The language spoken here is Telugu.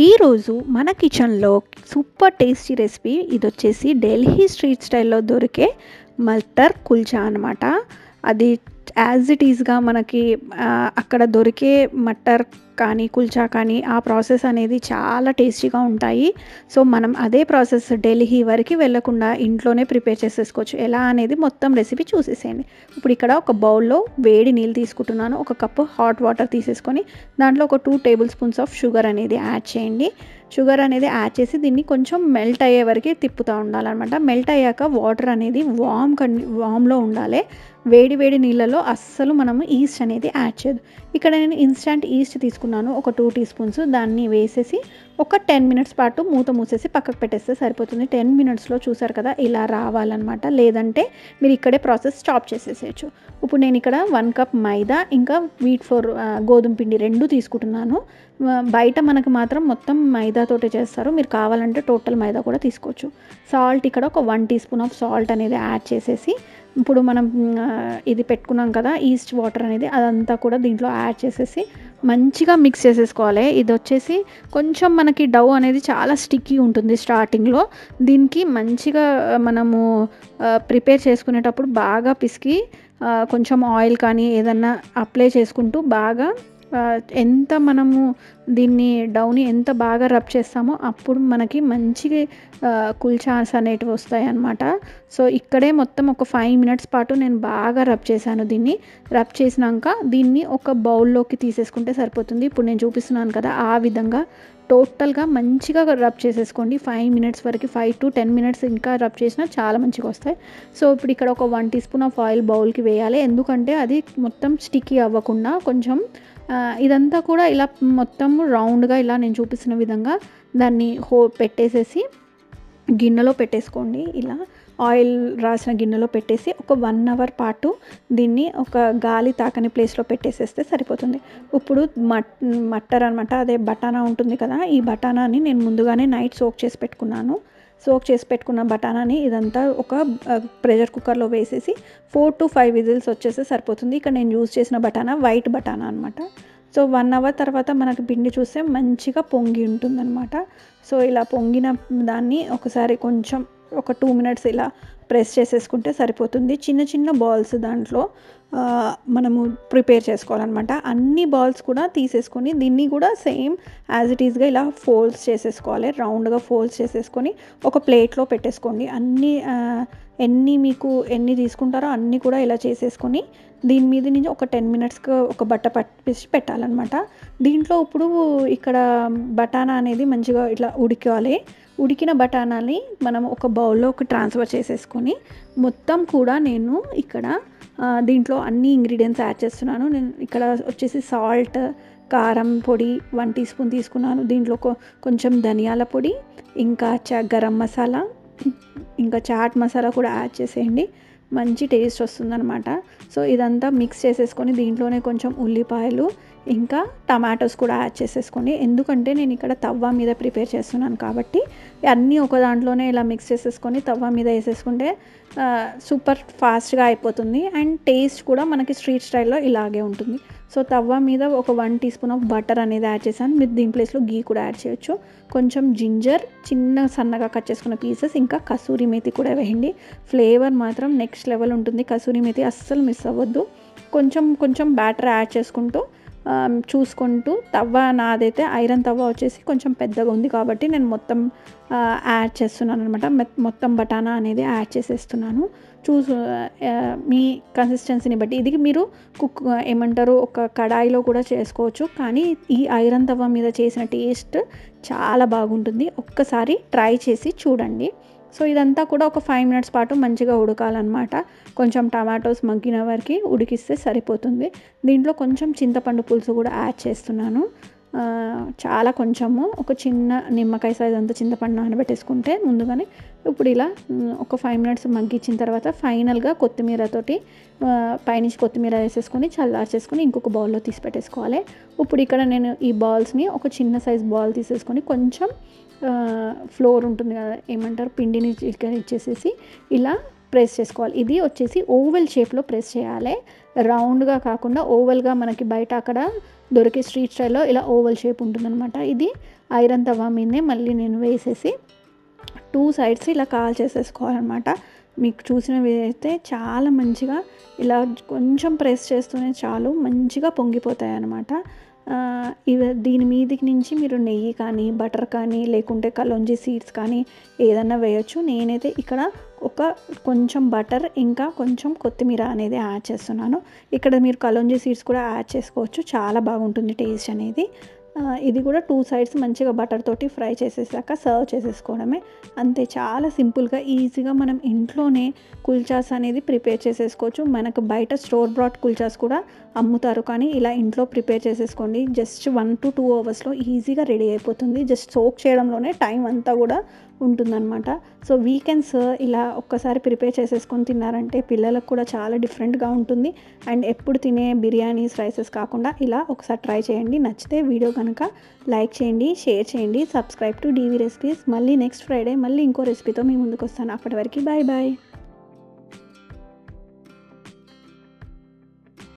ఈరోజు మన కిచెన్లో సూపర్ టేస్టీ రెసిపీ ఇది వచ్చేసి ఢిల్లీ స్ట్రీట్ స్టైల్లో దొరికే మటర్ కుల్చా అనమాట. అది యాజ్ ఇట్ ఈస్గా మనకి అక్కడ దొరికే మటర్ కానీ కుల్చా కానీ ఆ ప్రాసెస్ అనేది చాలా టేస్టీగా ఉంటాయి. సో మనం అదే ప్రాసెస్ ఢిల్లీ వరకు వెళ్ళకుండా ఇంట్లోనే ప్రిపేర్ చేసేసుకోవచ్చు. ఎలా అనేది మొత్తం రెసిపీ చూసేసేయండి. ఇప్పుడు ఇక్కడ ఒక బౌల్లో వేడి నీళ్ళు తీసుకుంటున్నాను. ఒక కప్పు హాట్ వాటర్ తీసేసుకొని దాంట్లో ఒక 2 టేబుల్ స్పూన్స్ ఆఫ్ షుగర్ అనేది యాడ్ చేయండి. షుగర్ అనేది యాడ్ చేసి దీన్ని కొంచెం మెల్ట్ అయ్యే వరకు తిప్పుతూ ఉండాలన్నమాట. మెల్ట్ అయ్యాక వాటర్ అనేది వామ్లో ఉండాలి. వేడి వేడి నీళ్ళలో అస్సలు మనము ఈస్ట్ అనేది యాడ్ చేయదు. ఇక్కడ నేను ఇన్స్టంట్ ఈస్ట్ తీసుకున్నాను, ఒక 2 టీ స్పూన్స్. దాన్ని వేసేసి ఒక 10 మినిట్స్ పాటు మూత మూసేసి పక్కకు పెట్టేస్తే సరిపోతుంది. 10 మినిట్స్లో చూసారు కదా ఇలా రావాలన్నమాట. లేదంటే మీరు ఇక్కడే ప్రాసెస్ స్టాప్ చేసేసేయచ్చు. ఇప్పుడు నేను ఇక్కడ 1 కప్ మైదా ఇంకా వీట్ ఫ్లోర్ గోధుమ పిండి 2 తీసుకుంటున్నాను. బయట మనకు మాత్రం మొత్తం మైదాతోటే చేస్తారు. మీరు కావాలంటే టోటల్ మైదా కూడా తీసుకోవచ్చు. సాల్ట్ ఇక్కడ ఒక 1 టీ స్పూన్ ఆఫ్ సాల్ట్ అనేది యాడ్ చేసేసి ఇప్పుడు మనం ఇది పెట్టుకున్నాం కదా ఈస్ట్ వాటర్ అనేది అదంతా కూడా దీంట్లో యాడ్ చేసేసి మంచిగా మిక్స్ చేసేసుకోవాలి. ఇది వచ్చేసి కొంచెం మనకి డౌ అనేది చాలా స్టిక్కీ ఉంటుంది స్టార్టింగ్లో. దీనికి మంచిగా మనము ప్రిపేర్ చేసుకునేటప్పుడు బాగా పిసికి కొంచెం ఆయిల్ కానీ ఏదన్నా అప్లై చేసుకుంటూ బాగా ఎంత మనము దీన్ని డౌని ఎంత బాగా రబ్ చేస్తామో అప్పుడు మనకి మంచి కుల్చాస్ అనేటివి వస్తాయి అన్నమాట. సో ఇక్కడే మొత్తం ఒక 5 మినిట్స్ పాటు నేను బాగా రబ్ చేశాను. దీన్ని రబ్ చేసినాక దీన్ని ఒక బౌల్లోకి తీసేసుకుంటే సరిపోతుంది. ఇప్పుడు నేను చూపిస్తున్నాను కదా ఆ విధంగా టోటల్గా మంచిగా రబ్ చేసేసుకోండి. 5 మినిట్స్ వరకు, 5 to 10 మినిట్స్ ఇంకా రబ్ చేసినా చాలా మంచిగా వస్తాయి. సో ఇప్పుడు ఇక్కడ ఒక 1 టీ స్పూన్ ఆఫ్ ఆయిల్ బౌల్కి వేయాలి. ఎందుకంటే అది మొత్తం స్టిక్కీ అవ్వకుండా కొంచెం ఇదంతా కూడా ఇలా మొత్తం రౌండ్గా ఇలా నేను చూపిస్తున్న విధంగా దాన్ని పెట్టేసేసి గిన్నెలో పెట్టేసుకోండి. ఇలా ఆయిల్ రాసిన గిన్నెలో పెట్టేసి ఒక 1 అవర్ పాటు దీన్ని ఒక గాలి తాకని ప్లేస్లో పెట్టేసేస్తే సరిపోతుంది. ఇప్పుడు మట్టర్ అనమాట, అదే బటానా ఉంటుంది కదా, ఈ బటానాని నేను ముందుగానే నైట్ సోక్ చేసి పెట్టుకున్నాను. సోక్ చేసి పెట్టుకున్న బటానాని ఇదంతా ఒక ప్రెషర్ కుక్కర్లో వేసేసి 4 to 5 విజిల్స్ వచ్చేస్తే సరిపోతుంది. ఇక్కడ నేను యూజ్ చేసిన బటానా వైట్ బటానా అనమాట. సో 1 అవర్ తర్వాత మనకు పిండి చూస్తే మంచిగా పొంగి ఉంటుందన్నమాట. సో ఇలా పొంగిన దాన్ని ఒకసారి కొంచెం ఒక 2 మినిట్స్ ఇలా ప్రెస్ చేసేసుకుంటే సరిపోతుంది. చిన్న చిన్న బాల్స్ దాంట్లో మనము ప్రిపేర్ చేసుకోవాలన్నమాట. అన్ని బాల్స్ కూడా తీసేసుకొని దీన్ని కూడా సేమ్ యాజ్ ఇట్ ఈస్గా ఇలా ఫోల్డ్స్ చేసేసుకోవాలి. రౌండ్గా ఫోల్డ్స్ చేసేసుకొని ఒక ప్లేట్లో పెట్టేసుకోండి. మీకు ఎన్ని తీసుకుంటారో అన్నీ కూడా ఇలా చేసేసుకొని దీని మీద నుంచి ఒక 10 మినిట్స్కి ఒక బట్ట పట్టేసి పెట్టాలన్నమాట. దీంట్లో ఇప్పుడు ఇక్కడ బటానా అనేది మంచిగా ఇట్లా ఉడికాలి. ఉడికిన బటానాని మనం ఒక బౌల్లోకి ట్రాన్స్ఫర్ చేసేసుకొని మొత్తం కూడా నేను ఇక్కడ దీంట్లో అన్ని ఇంగ్రీడియంట్స్ యాడ్ చేస్తున్నాను. నేను ఇక్కడ వచ్చేసి సాల్ట్, కారం పొడి 1 టీ స్పూన్ తీసుకున్నాను. దీంట్లో కొంచెం ధనియాల పొడి, ఇంకా గరం మసాలా, ఇంకా చాట్ మసాలా కూడా యాడ్ చేసేయండి. మంచి టేస్ట్ వస్తుందన్నమాట. సో ఇదంతా మిక్స్ చేసేసుకొని దీంట్లోనే కొంచెం ఉల్లిపాయలు ఇంకా టమాటోస్ కూడా యాడ్ చేసేసుకోండి. ఎందుకంటే నేను ఇక్కడ తవ్వ మీద ప్రిపేర్ చేస్తున్నాను కాబట్టి అన్నీ ఒక దాంట్లోనే ఇలా మిక్స్ చేసేసుకొని తవ్వ మీద వేసేసుకుంటే సూపర్ ఫాస్ట్గా అయిపోతుంది. అండ్ టేస్ట్ కూడా మనకి స్ట్రీట్ స్టైల్లో ఇలాగే ఉంటుంది. సో తవ్వ మీద ఒక 1 టీ స్పూన్ ఆఫ్ బటర్ అనేది యాడ్ చేశాను. మీరు దీని ప్లేస్లో గీ కూడా యాడ్ చేయొచ్చు. కొంచెం జింజర్ చిన్న సన్నగా కట్ చేసుకున్న పీసెస్, ఇంకా కసూరి మేతి కూడా వేయండి. ఫ్లేవర్ మాత్రం నెక్స్ట్ లెవెల్ ఉంటుంది. కసూరి మేతి అస్సలు మిస్ అవ్వద్దు. కొంచెం బ్యాటర్ యాడ్ చేసుకుంటూ చూసుకుంటూ తవ్వ నాదైతే ఐరన్ తవ్వ వచ్చేసి కొంచెం పెద్దగా ఉంది కాబట్టి నేను మొత్తం యాడ్ చేస్తున్నాను అనమాట. మొత్తం బటానా అనేది యాడ్ చేసేస్తున్నాను. మీ కన్సిస్టెన్సీని బట్టి ఇది మీరు ఒక కడాయిలో కూడా చేసుకోవచ్చు. కానీ ఈ ఐరన్ తవ్వ మీద చేసిన టేస్ట్ చాలా బాగుంటుంది. ఒక్కసారి ట్రై చేసి చూడండి. సో ఇదంతా కూడా ఒక 5 మినిట్స్ పాటు మంచిగా ఉడకాలన్నమాట. కొంచెం టమాటోస్ మగ్గిన వరకు ఉడికిస్తే సరిపోతుంది. దీంట్లో కొంచెం చింతపండు పులుసు కూడా యాడ్ చేస్తున్నాను. చాలా కొంచెము, ఒక చిన్న నిమ్మకాయ సైజ్ అంత చింతపండు నానబెట్టేసుకుంటే ముందుగానే. ఇప్పుడు ఇలా ఒక 5 మినిట్స్ మగ్గించిన తర్వాత ఫైనల్గా కొత్తిమీరతోటి పైనుంచి కొత్తిమీర వేసేసుకొని చల్లార్చేసుకొని ఇంకొక బౌల్లో తీసి పెట్టేసుకోవాలి. ఇప్పుడు ఇక్కడ నేను ఈ బాల్స్ని ఒక చిన్న సైజ్ బాల్ తీసేసుకొని కొంచెం ఫ్లోర్ ఉంటుంది కదా, ఏమంటారు, పిండిని ఇచ్చేసేసి ఇలా ప్రెస్ చేసుకోవాలి. ఇది వచ్చేసి ఓవెల్ షేప్లో ప్రెస్ చేయాలి. రౌండ్గా కాకుండా ఓవెల్గా మనకి బయట అక్కడ దొరికే స్ట్రీట్ స్టైల్లో ఇలా ఓవల్ షేప్ ఉంటుందన్నమాట. ఇది ఐరన్ తవా మీదనే మళ్ళీ నేను వేసేసి 2 సైడ్స్ ఇలా కాల్చేసేసుకోవాలన్నమాట. మీకు చూసినవి అయితే చాలా మంచిగా ఇలా కొంచెం ప్రెస్ చేస్తూనే చాలు మంచిగా పొంగిపోతాయి అన్నమాట. దీని మీదికి నుంచి మీరు నెయ్యి కానీ బటర్ కానీ లేకుంటే కలోంజీ సీడ్స్ కానీ ఏదన్నా వేయొచ్చు. నేనైతే ఇక్కడ కొంచెం బటర్ ఇంకా కొంచెం కొత్తిమీర అనేది యాడ్ చేస్తున్నాను. ఇక్కడ మీరు కలోంజీ సీడ్స్ కూడా యాడ్ చేసుకోవచ్చు, చాలా బాగుంటుంది టేస్ట్ అనేది. ఇది కూడా 2 సైడ్స్ మంచిగా బటర్ తోటి ఫ్రై చేసేసాక సర్వ్ చేసేసుకోవడమే. అంతే, చాలా సింపుల్గా ఈజీగా మనం ఇంట్లోనే కుల్చాస్ అనేది ప్రిపేర్ చేసేసుకోవచ్చు. మనకు బయట స్టోర్ బ్రాట్ కుల్చాస్ కూడా అమ్ముతారు, కానీ ఇలా ఇంట్లో ప్రిపేర్ చేసేసుకోండి. జస్ట్ 1 to 2 అవర్స్లో ఈజీగా రెడీ అయిపోతుంది. జస్ట్ సోక్ చేయడంలోనే టైం అంతా కూడా ఉంటుందన్నమాట. సో వీకెండ్స్ ఇలా ఒక్కసారి ప్రిపేర్ చేసేసుకొని తిన్నారంటే పిల్లలకు కూడా చాలా డిఫరెంట్గా ఉంటుంది. అండ్ ఎప్పుడు తినే బిర్యానీస్ రైసెస్ కాకుండా ఇలా ఒకసారి ట్రై చేయండి. నచ్చితే వీడియో కనుక లైక్ చేయండి, షేర్ చేయండి, సబ్స్క్రైబ్ టు డీవీ రెసిపీస్. మళ్ళీ నెక్స్ట్ ఫ్రైడే మళ్ళీ ఇంకో రెసిపీతో మీ ముందుకు వస్తాను. అప్పటి వరకు బాయ్ బాయ్.